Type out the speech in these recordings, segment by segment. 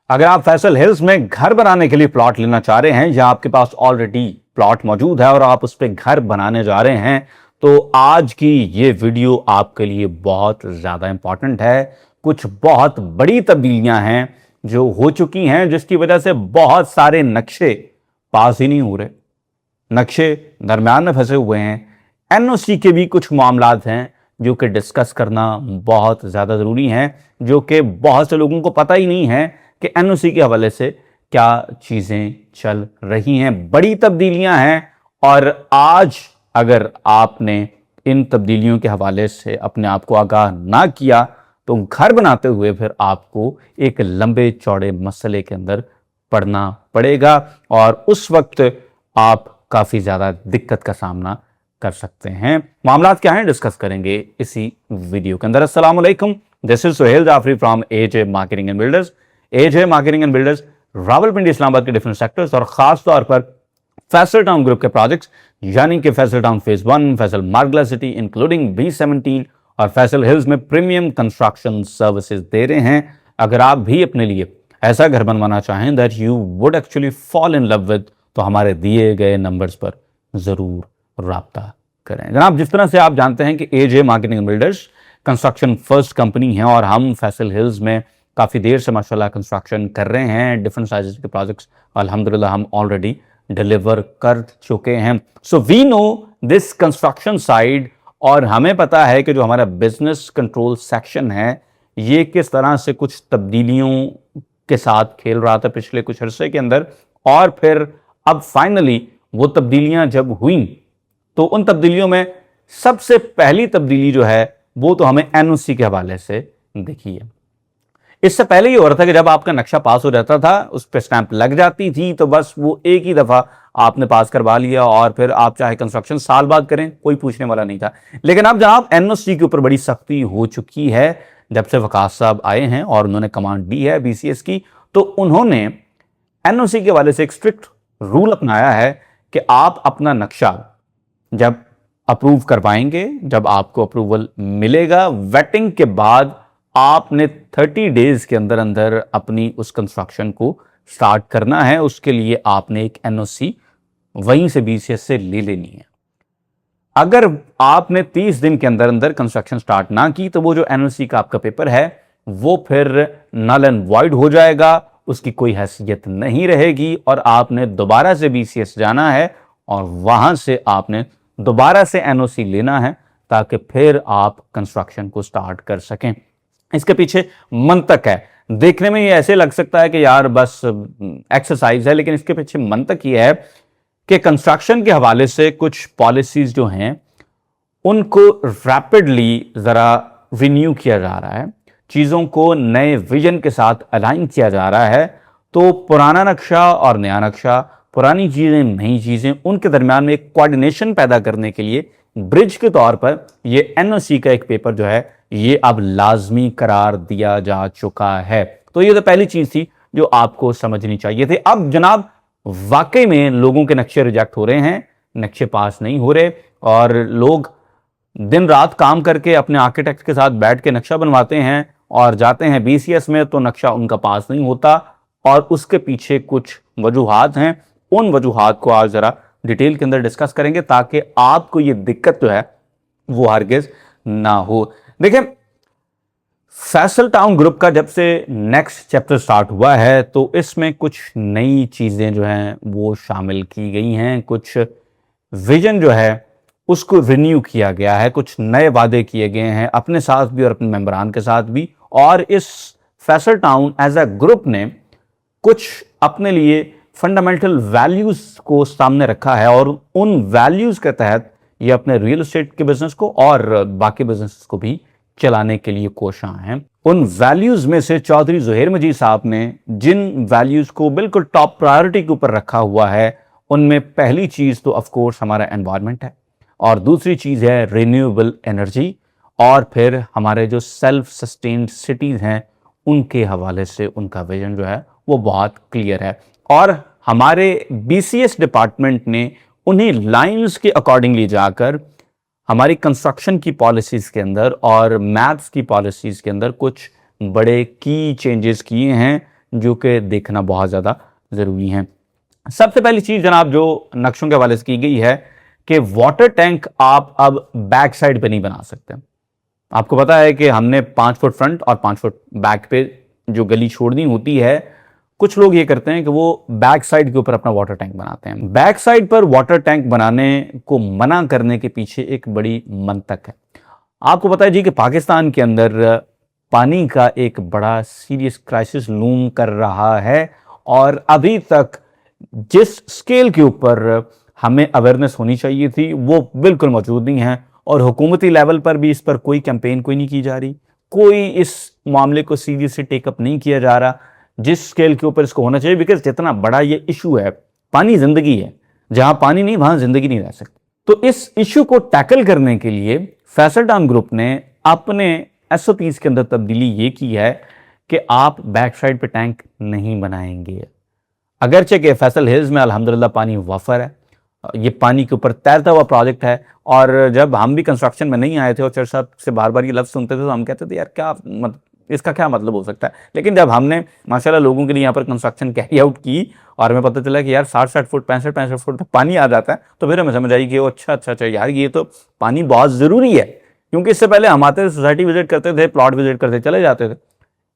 अगर आप फैसल हिल्स में घर बनाने के लिए प्लॉट लेना चाह रहे हैं या आपके पास ऑलरेडी प्लॉट मौजूद है और आप उस पर घर बनाने जा रहे हैं, तो आज की ये वीडियो आपके लिए बहुत ज़्यादा इंपॉर्टेंट है। कुछ बहुत बड़ी तब्दीलियां हैं जो हो चुकी हैं, जिसकी वजह से बहुत सारे नक्शे पास ही नहीं हो रहे, नक्शे दरमियान में फंसे हुए हैं। एनओसी के भी कुछ मामलात हैं जो कि डिस्कस करना बहुत ज़्यादा ज़रूरी हैं, जो कि बहुत से लोगों को पता ही नहीं है कि एनओसी के हवाले से क्या चीज़ें चल रही हैं। बड़ी तब्दीलियां हैं और आज अगर आपने इन तब्दीलियों के हवाले से अपने आप को आगाह ना किया तो घर बनाते हुए फिर आपको एक लंबे चौड़े मसले के अंदर पड़ना पड़ेगा और उस वक्त आप काफ़ी ज़्यादा दिक्कत का सामना कर सकते हैं। मामलात क्या हैं डिस्कस करेंगे इसी वीडियो के अंदर। अस्सलाम वालेकुम, this is Suhail Jafri from AJ marketing and builders. AJ marketing and builders Rawalpindi Islamabad के डिफरेंट सेक्टर्स और खास तौर पर फैसल टाउन ग्रुप के प्रोजेक्ट्स यानी कि Faisal Town phase 1, Faisal Margalla City including B17 और फैसल हिल्स में प्रीमियम कंस्ट्रक्शन सर्विसेज दे रहे हैं। अगर आप भी अपने लिए ऐसा घर बनवाना चाहें that you would actually fall in love with, तो हमारे दिए गए नंबर्स पर जरूर राब्ता करें। जनाब, जिस तरह से आप जानते हैं कि AJ marketing and builders construction first company है और हम फैसल हिल्स में काफ़ी देर से माशाल्लाह कंस्ट्रक्शन कर रहे हैं। डिफरेंट साइजेस के प्रोजेक्ट्स अल्हम्दुलिल्लाह हम ऑलरेडी डिलीवर कर चुके हैं। So we know this construction side और हमें पता है कि जो हमारा बिजनेस कंट्रोल सेक्शन है ये किस तरह से कुछ तब्दीलियों के साथ खेल रहा था पिछले कुछ अरसे के अंदर, और फिर अब फाइनली वो तब्दीलियां जब हुई तो उन तब्दीलियों में सबसे पहली तब्दीली जो है वो तो हमें एनओसी के हवाले से दिखी है। इससे पहले ये हो रहा था कि जब आपका नक्शा पास हो जाता था, उस पर स्टैंप लग जाती थी, तो बस वो एक ही दफा आपने पास करवा लिया और फिर आप चाहे कंस्ट्रक्शन साल बाद करें, कोई पूछने वाला नहीं था। लेकिन अब जनाब एनओसी के ऊपर बड़ी सख्ती हो चुकी है जब से वकास साहब आए हैं और उन्होंने कमांड दी है बीसीएस की, तो उन्होंने एनओसी के हवाले से एक स्ट्रिक्ट रूल अपनाया है कि आप अपना नक्शा जब अप्रूव करवाएंगे, जब आपको अप्रूवल मिलेगा, वेटिंग के बाद आपने 30 डेज के अंदर अंदर अपनी उस कंस्ट्रक्शन को स्टार्ट करना है। उसके लिए आपने एक एनओसी वहीं से बीसीएस से ले लेनी है। अगर आपने 30 दिन के अंदर अंदर कंस्ट्रक्शन स्टार्ट ना की तो वो जो एनओसी का आपका पेपर है वो फिर नल एंड वॉइड हो जाएगा, उसकी कोई हैसियत नहीं रहेगी और आपने दोबारा से बीसीएस जाना है और वहां से आपने दोबारा से एनओसी लेना है ताकि फिर आप कंस्ट्रक्शन को स्टार्ट कर सकें। इसके पीछे मंतक है। देखने में ये ऐसे लग सकता है कि यार बस एक्सरसाइज है, लेकिन इसके पीछे मंतक ये है कि कंस्ट्रक्शन के हवाले से कुछ पॉलिसीज जो हैं उनको रैपिडली ज़रा रिन्यू किया जा रहा है, चीज़ों को नए विजन के साथ अलाइन किया जा रहा है। तो पुराना नक्शा और नया नक्शा, पुरानी चीज़ें नई चीज़ें, उनके दरमियान में एक कोऑर्डिनेशन पैदा करने के लिए ब्रिज के तौर पर ये एनओसी का एक पेपर जो है ये अब लाजमी करार दिया जा चुका है। तो ये तो पहली चीज़ थी जो आपको समझनी चाहिए थी। अब जनाब वाकई में लोगों के नक्शे रिजेक्ट हो रहे हैं, नक्शे पास नहीं हो रहे और लोग दिन रात काम करके अपने आर्किटेक्ट के साथ बैठ के नक्शा बनवाते हैं और जाते हैं बीसीएस में तो नक्शा उनका पास नहीं होता और उसके पीछे कुछ वजूहात हैं। उन वजूहात को आज जरा डिटेल के अंदर डिस्कस करेंगे ताकि आपको ये दिक्कत जो है वो हरगिज ना हो। देखिए, फैसल टाउन ग्रुप का जब से नेक्स्ट चैप्टर स्टार्ट हुआ है तो इसमें कुछ नई चीज़ें जो हैं वो शामिल की गई हैं, कुछ विजन जो है उसको रिन्यू किया गया है, कुछ नए वादे किए गए हैं अपने साथ भी और अपने मेंबरान के साथ भी। और इस Faisal Town as a group ने कुछ अपने लिए फंडामेंटल वैल्यूज को सामने रखा है और उन वैल्यूज के तहत ये अपने रियल एस्टेट के बिजनेस को और बाकी बिजनेस को भी चलाने के लिए कोशां हैं। उन वैल्यूज में से चौधरी ज़ुहैर मजीद साहब ने जिन वैल्यूज को बिल्कुल टॉप प्रायोरिटी के ऊपर रखा हुआ है उनमें पहली चीज तो ऑफ कोर्स हमारा एनवायरनमेंट है और दूसरी चीज है रिन्यूएबल एनर्जी और फिर हमारे जो सेल्फ सस्टेन्ड सिटीज हैं उनके हवाले से उनका विजन जो है वो बहुत क्लियर है। और हमारे बीसीएस डिपार्टमेंट ने उन्हीं लाइंस के अकॉर्डिंगली जाकर हमारी कंस्ट्रक्शन की पॉलिसीज़ के अंदर और मैथ्स की पॉलिसीज़ के अंदर कुछ बड़े की चेंजेस किए हैं जो कि देखना बहुत ज़्यादा ज़रूरी है। सबसे पहली चीज़ जनाब जो नक्शों के हवाले से की गई है कि वाटर टैंक आप अब बैक साइड पे नहीं बना सकते। आपको पता है कि हमने 5 फुट फ्रंट और 5 फुट बैक पे जो गली छोड़नी होती है, कुछ लोग ये करते हैं कि वो बैक साइड के ऊपर अपना वाटर टैंक बनाते हैं। बैक साइड पर वाटर टैंक बनाने को मना करने के पीछे एक बड़ी मंतक है। आपको पता है जी कि पाकिस्तान के अंदर पानी का एक बड़ा सीरियस क्राइसिस लूम कर रहा है और अभी तक जिस स्केल के ऊपर हमें अवेयरनेस होनी चाहिए थी वो बिल्कुल मौजूद नहीं है और हुकूमती लेवल पर भी इस पर कोई कैंपेन कोई नहीं की जा रही, कोई इस मामले को सीरियसली टेकअप नहीं किया जा रहा जिस स्केल के ऊपर इसको होना चाहिए। बिकॉज जितना बड़ा ये इशू है, पानी जिंदगी है, जहां पानी नहीं वहां जिंदगी नहीं रह सकती। तो इस इशू को टैकल करने के लिए फैसल टाउन ग्रुप ने अपने एसओपीज के अंदर तब्दीली ये की है कि आप बैक साइड पे टैंक नहीं बनाएंगे। अगरचे कि फैसल हिल्स में अल्हम्दुलिल्लाह पानी वफर है, ये पानी के ऊपर तैरता हुआ प्रोजेक्ट है। और जब हम भी कंस्ट्रक्शन में नहीं आए थे और चर साहब से बार बार ये लफ्ज़ सुनते थे तो हम कहते थे यार क्या इसका क्या मतलब हो सकता है। लेकिन जब हमने माशाल्लाह लोगों के लिए यहाँ पर कंस्ट्रक्शन कैरी आउट की और हमें पता चला कि यार 60-60 फुट 65-65 फुट तक पानी आ जाता है, तो फिर हमें समझ आई कि अच्छा यार ये तो पानी बहुत ज़रूरी है। क्योंकि इससे पहले हम आते थे, सोसाइटी विजिट करते थे, प्लॉट विजिट करते चले जाते थे,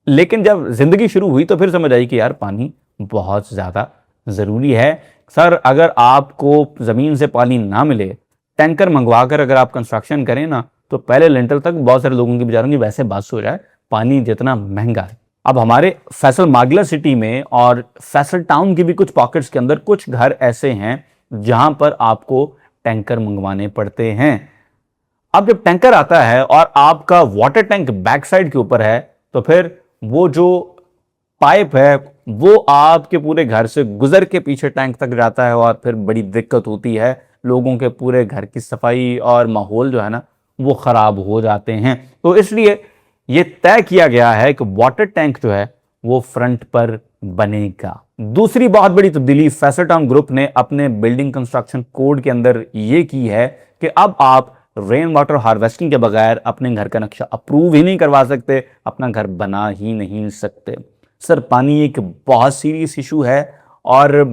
लेकिन जब जिंदगी शुरू हुई तो फिर समझ आई कि यार पानी बहुत ज़्यादा ज़रूरी है। सर अगर आपको ज़मीन से पानी ना मिले, टैंकर मंगवा कर अगर आप कंस्ट्रक्शन करें ना, तो पहले लिंटर तक बहुत सारे लोगों की बेचारों की वैसे बस हो जाए, पानी जितना महंगा है। अब हमारे फैसल मागला सिटी में और फैसल टाउन की भी कुछ पॉकेट्स के अंदर कुछ घर ऐसे हैं जहां पर आपको टैंकर मंगवाने पड़ते हैं। अब जब टैंकर आता है और आपका वाटर टैंक बैक साइड के ऊपर है, तो फिर वो जो पाइप है वो आपके पूरे घर से गुजर के पीछे टैंक तक जाता है और फिर बड़ी दिक्कत होती है। लोगों के पूरे घर की सफाई और माहौल जो है ना वो खराब हो जाते हैं। तो इसलिए ये तय किया गया है कि वाटर टैंक जो है वो फ्रंट पर बनेगा। दूसरी बहुत बड़ी तब्दीली फैसल टाउन ग्रुप ने अपने बिल्डिंग कंस्ट्रक्शन कोड के अंदर ये की है कि अब आप रेन वाटर हार्वेस्टिंग के बगैर अपने घर का नक्शा अप्रूव ही नहीं करवा सकते, अपना घर बना ही नहीं सकते। सर पानी एक बहुत सीरियस इशू है और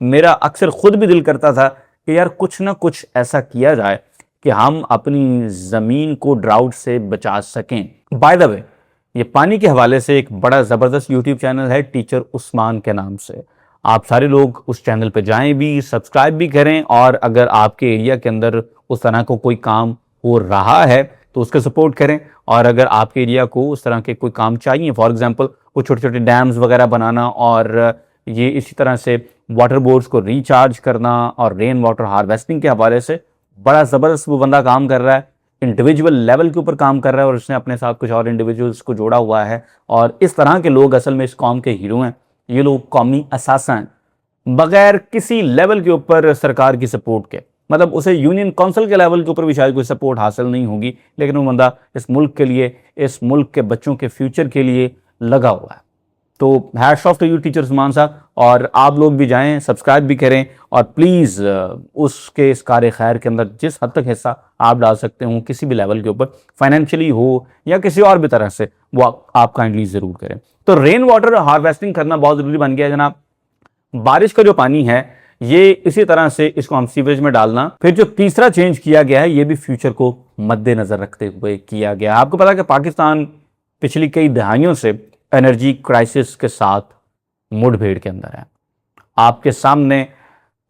मेरा अक्सर खुद भी दिल करता था कि यार कुछ ना कुछ ऐसा किया जाए कि हम अपनी ज़मीन को ड्राउट से बचा सकें। बाय द वे, ये पानी के हवाले से एक बड़ा ज़बरदस्त यूट्यूब चैनल है टीचर उस्मान के नाम से। आप सारे लोग उस चैनल पे जाएं भी, सब्सक्राइब भी करें और अगर आपके एरिया के अंदर उस तरह को कोई काम हो रहा है तो उसका सपोर्ट करें। और अगर आपके एरिया को उस तरह के कोई काम चाहिए, फॉर एग्जांपल वो छोटे छोटे डैम्स वगैरह बनाना और ये इसी तरह से वाटर बोर्ड्स को रिचार्ज करना और रेन वाटर हार्वेस्टिंग के हवाले से बड़ा ज़बरदस्त वो बंदा काम कर रहा है, इंडिविजुअल लेवल के ऊपर काम कर रहा है और उसने अपने साथ कुछ और इंडिविजुअल्स को जोड़ा हुआ है। और इस तरह के लोग असल में इस कौम के हीरो हैं। ये लोग कौमी असासा हैं, बगैर किसी लेवल के ऊपर सरकार की सपोर्ट के, मतलब उसे यूनियन काउंसिल के लेवल के ऊपर भी शायद कोई सपोर्ट हासिल नहीं होगी, लेकिन वो बंदा इस मुल्क के लिए, इस मुल्क के बच्चों के फ्यूचर के लिए लगा हुआ है। तो hats off to you teacher Usman साहब। और आप लोग भी जाएं, सब्सक्राइब भी करें और प्लीज़ उसके इस कार्य खैर के अंदर जिस हद तक हिस्सा आप डाल सकते हो किसी भी लेवल के ऊपर, फाइनेंशियली हो या किसी और भी तरह से, वो आप काइंडली ज़रूर करें। तो रेन वाटर हार्वेस्टिंग करना बहुत ज़रूरी बन गया है जनाब। बारिश का जो पानी है ये इसी तरह से इसको हम सीवरेज में डालना। फिर जो तीसरा चेंज किया गया है ये भी फ्यूचर को मद्देनजर रखते हुए किया गया है। आपको पता है कि पाकिस्तान पिछली कई दहाइयों से एनर्जी क्राइसिस के साथ मुठभेड़ के अंदर है। आपके सामने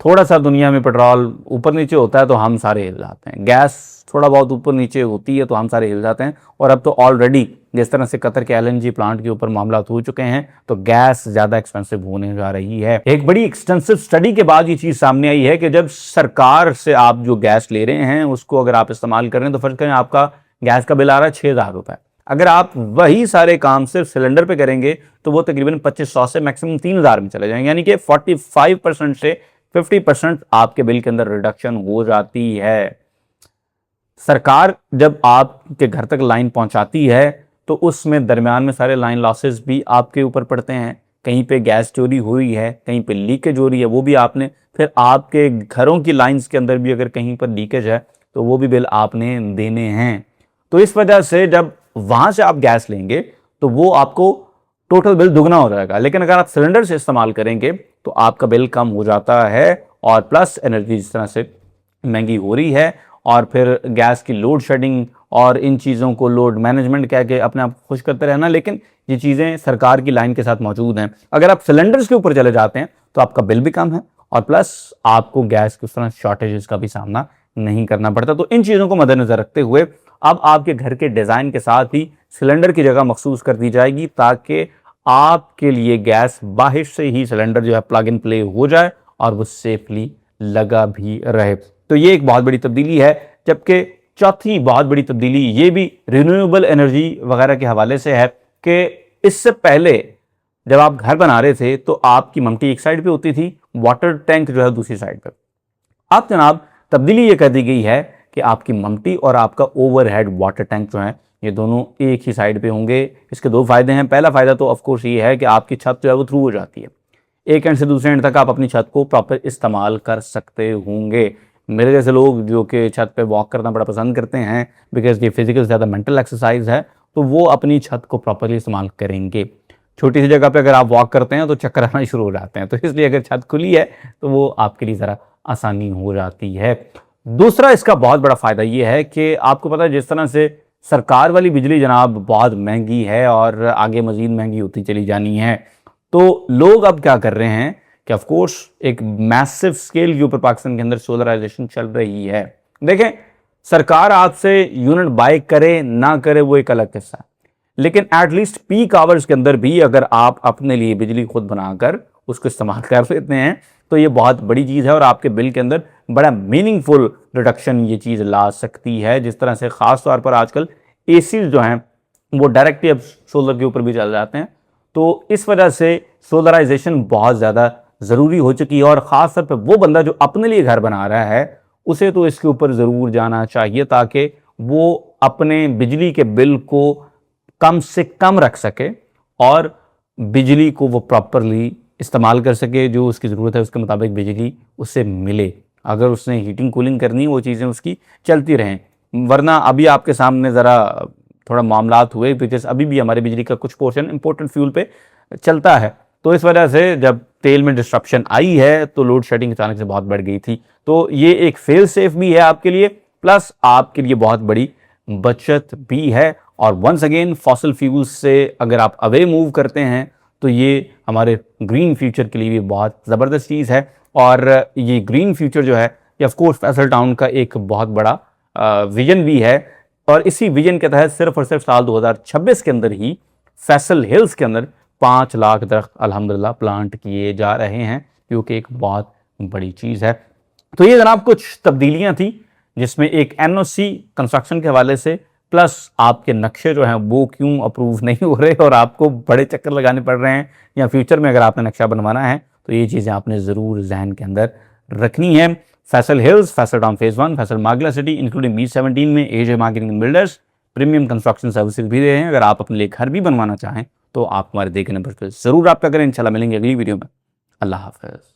थोड़ा सा दुनिया में पेट्रोल ऊपर नीचे होता है तो हम सारे हिल जाते हैं, गैस थोड़ा बहुत ऊपर नीचे होती है तो हम सारे हिल जाते हैं। और अब तो ऑलरेडी जिस तरह से कतर के एलएनजी प्लांट के ऊपर मामला हो चुके हैं तो गैस ज़्यादा एक्सपेंसिव होने जा रही है। एक बड़ी एक्सटेंसिव स्टडी के बाद ये चीज़ सामने आई है कि जब सरकार से आप जो गैस ले रहे हैं उसको अगर आप इस्तेमाल कर रहे हैं तो फर्ज करें आपका गैस का बिल आ रहा है 6,000 रुपये। अगर आप वही सारे काम सिर्फ सिलेंडर पे करेंगे तो वो तकरीबन 2500 से मैक्सिमम 3,000 में चले जाएंगे, यानी कि 45% से 50% आपके बिल के अंदर रिडक्शन हो जाती है। सरकार जब आपके घर तक लाइन पहुंचाती है तो उसमें दरमियान में सारे लाइन लॉसेस भी आपके ऊपर पड़ते हैं। कहीं पे गैस चोरी हुई है, कहीं पे लीकेज हो रही है, वो भी आपने, फिर आपके घरों की लाइंस के अंदर भी अगर कहीं पर लीकेज है तो वो भी बिल आपने देने हैं। तो इस वजह से जब वहां से आप गैस लेंगे तो वो आपको टोटल बिल दुगना हो जाएगा। लेकिन अगर आप सिलेंडर से इस्तेमाल करेंगे तो आपका बिल कम हो जाता है, और प्लस एनर्जी जिस तरह से महंगी हो रही है, और फिर गैस की लोड शेडिंग और इन चीज़ों को लोड मैनेजमेंट कह के अपने आप खुश करते रहना, लेकिन ये चीज़ें सरकार की लाइन के साथ मौजूद हैं। अगर आप सिलेंडर्स के ऊपर चले जाते हैं तो आपका बिल भी कम है, और प्लस आपको गैस की उस तरह शॉर्टेजेस का भी सामना नहीं करना पड़ता। तो इन चीज़ों को मद्देनजर रखते हुए अब आपके घर के डिज़ाइन के साथ ही सिलेंडर की जगह मखसूस कर दी जाएगी, ताकि आपके लिए गैस बाहर से ही सिलेंडर जो है प्लग इन प्ले हो जाए और वो सेफली लगा भी रहे। तो ये एक बहुत बड़ी तब्दीली है। जबकि चौथी बहुत बड़ी तब्दीली ये भी रिन्यूएबल एनर्जी वगैरह के हवाले से है कि इससे पहले जब आप घर बना रहे थे तो आपकी ममटी एक साइड पे होती थी, वाटर टैंक जो है दूसरी साइड पे। अब जनाब तब्दीली ये कर दी गई है कि आपकी ममटी और आपका ओवरहेड वाटर टैंक जो है ये दोनों एक ही साइड पे होंगे। इसके दो फायदे हैं। पहला फायदा तो ऑफ कोर्स ये है कि आपकी छत जो है वो थ्रू हो जाती है, एक एंड से दूसरे एंड तक आप अपनी छत को प्रॉपर इस्तेमाल कर सकते होंगे। मेरे जैसे लोग जो कि छत पे वॉक करना बड़ा पसंद करते हैं, बिकॉज ये फिजिकल ज़्यादा मेंटल एक्सरसाइज है, तो वो अपनी छत को प्रॉपरली इस्तेमाल करेंगे। छोटी सी जगह पे अगर आप वॉक करते हैं तो चक्कर आना शुरू हो जाते हैं, तो इसलिए अगर छत खुली है तो वो आपके लिए ज़रा आसानी हो जाती है। दूसरा इसका बहुत बड़ा फ़ायदा ये है कि आपको पता है जिस तरह से सरकार वाली बिजली जनाब बहुत महंगी है और आगे मज़ीद महंगी होती चली जानी है, तो लोग अब क्या कर रहे हैं कि ऑफ कोर्स एक मैसिव स्केल के ऊपर पाकिस्तान के अंदर सोलराइजेशन चल रही है। देखें, सरकार आपसे यूनिट बाय करे ना करे वो एक अलग किस्सा है, लेकिन एटलीस्ट पीक आवर्स के अंदर भी अगर आप अपने लिए बिजली खुद बनाकर उसको इस्तेमाल कर लेते हैं तो ये बहुत बड़ी चीज़ है, और आपके बिल के अंदर बड़ा मीनिंगफुल रिडक्शन ये चीज़ ला सकती है। जिस तरह से ख़ास तौर पर आजकल एसीज जो हैं वो डायरेक्टली अब सोलर के ऊपर भी चल जाते हैं, तो इस वजह से सोलराइजेशन बहुत ज़्यादा ज़रूरी हो चुकी है। और ख़ास तौर पर वो बंदा जो अपने लिए घर बना रहा है उसे तो इसके ऊपर ज़रूर जाना चाहिए, ताकि वो अपने बिजली के बिल को कम से कम रख सके और बिजली को वो प्रॉपरली इस्तेमाल कर सके। जो उसकी ज़रूरत है उसके मुताबिक बिजली उससे मिले। अगर उसने हीटिंग कूलिंग करनी है वो चीज़ें उसकी चलती रहें, वरना अभी आपके सामने ज़रा थोड़ा मामलात हुए, बिकॉज अभी भी हमारे बिजली का कुछ पोर्शन इंपोर्टेंट फ्यूल पे चलता है, तो इस वजह से जब तेल में डिस्ट्रप्शन आई है तो लोड शेडिंग अचानक से बहुत बढ़ गई थी। तो ये एक फेल सेफ भी है आपके लिए, प्लस आपके लिए बहुत बड़ी बचत भी है। और वंस अगेन फॉसिल फ्यूल्स से अगर आप अवे मूव करते हैं तो ये हमारे ग्रीन फ्यूचर के लिए भी बहुत ज़बरदस्त चीज़ है। और ये ग्रीन फ्यूचर जो है ये ऑफ कोर्स फैसल टाउन का एक बहुत बड़ा विजन भी है, और इसी विजन के तहत सिर्फ और सिर्फ साल 2026 के अंदर ही फैसल हिल्स के अंदर 5 लाख दरख्त अल्हम्दुलिल्लाह प्लांट किए जा रहे हैं, जो कि एक बहुत बड़ी चीज़ है। तो ये जनाब कुछ तब्दीलियां थी जिसमें एक एनओसी कंस्ट्रक्शन के हवाले से, प्लस आपके नक्शे जो हैं वो क्यों अप्रूव नहीं हो रहे और आपको बड़े चक्कर लगाने पड़ रहे हैं, या फ्यूचर में अगर आपने नक्शा बनवाना है तो ये चीज़ें आपने ज़रूर जहन के अंदर रखनी है। Faisal hills, Faisal town phase 1, Faisal Margalla city including B17 में AJ marketing builders premium construction services भी दे रहे हैं। अगर आप अपने लिए घर भी बनवाना चाहें तो आप हमारे देखे नंबर पर ज़रूर रब्ता करें। इंशाल्लाह मिलेंगे अगली वीडियो में। अल्लाह हाफ़िज़।